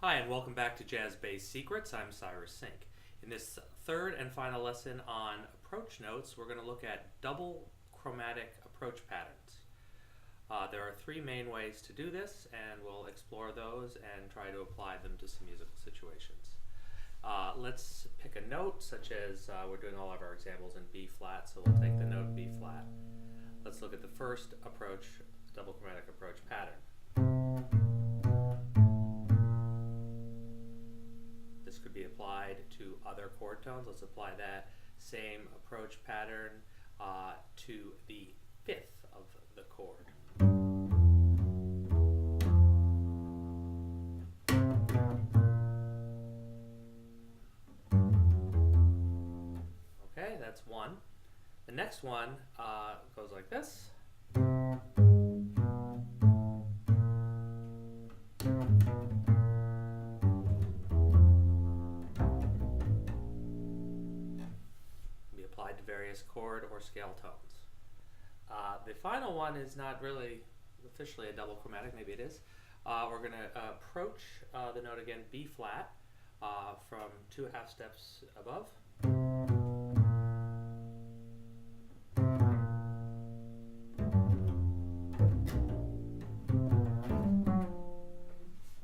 Hi, and welcome back to Jazz Bass Secrets. I'm Cyrus Sink. In this third and final lesson on approach notes, we're going to look at double chromatic approach patterns. There are three main ways to do this, and we'll explore those and try to apply them to some musical situations. Let's pick a note, such as we're doing all of our examples in B flat, so we'll take the note B flat. Let's look at the first approach, double chromatic approach pattern. This could be applied to other chord tones. Let's apply that same approach pattern to the fifth of the chord. Okay, that's one. The next one goes like this. Applied to various chord or scale tones. The final one is not really officially a double chromatic, maybe it is. We're going to approach the note again, B flat, from 2 half steps above.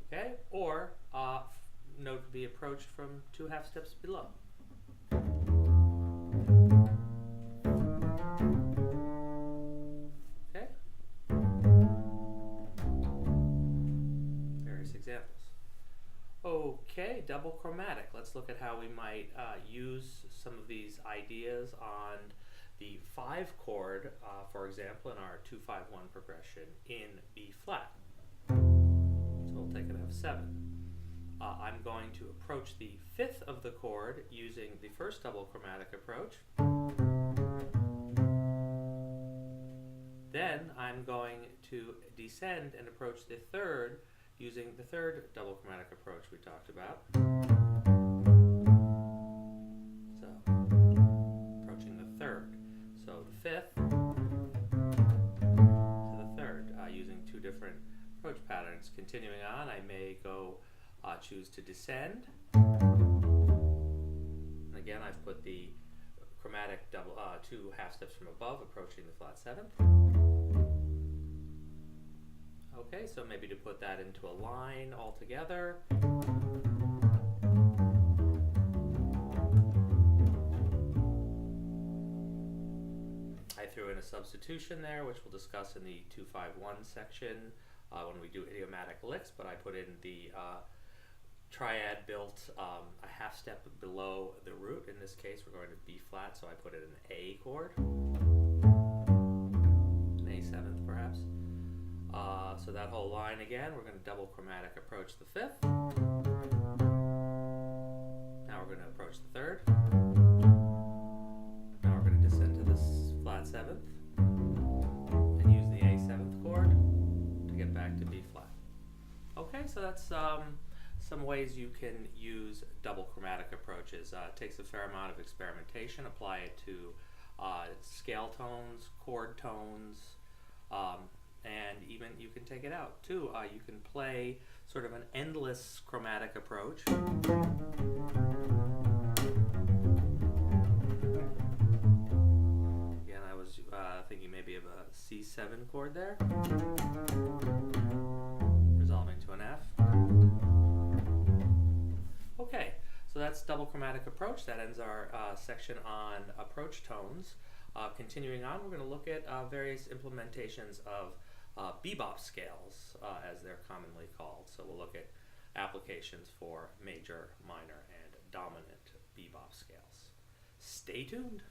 Okay, or note to be approached from 2 half steps below. Examples. Okay, double chromatic. Let's look at how we might use some of these ideas on the 5 chord, for example, in our 2-5-1 progression in B flat. So we'll take an F7. I'm going to approach the 5th of the chord using the first double chromatic approach. Then I'm going to descend and approach the 3rd using the 3rd double chromatic approach we talked about. So, approaching the 3rd. So the 5th to the 3rd, using 2 different approach patterns. Continuing on, I may go choose to descend. And again, I've put the chromatic double 2 half steps from above, approaching the flat 7th. Okay, so maybe to put that into a line altogether. I threw in a substitution there, which we'll discuss in the 2-5-1 section when we do idiomatic licks, but I put in the triad built a half step below the root. In this case, we're going to B flat, so I put it in an A chord, an A7th perhaps. So that whole line again, we're going to double chromatic approach the 5th. Now we're going to approach the 3rd. Now we're going to descend to this flat 7th and use the A7th chord to get back to B flat. Okay, so that's some ways you can use double chromatic approaches. It takes a fair amount of experimentation. Apply it to scale tones, chord tones, and even you can take it out too. You can play sort of an endless chromatic approach. Again, I was thinking maybe of a C7 chord there, resolving to an F. Okay, so that's double chromatic approach. That ends our section on approach tones. Continuing on, we're going to look at various implementations of bebop scales, as they're commonly called. So we'll look at applications for major, minor, and dominant bebop scales. Stay tuned.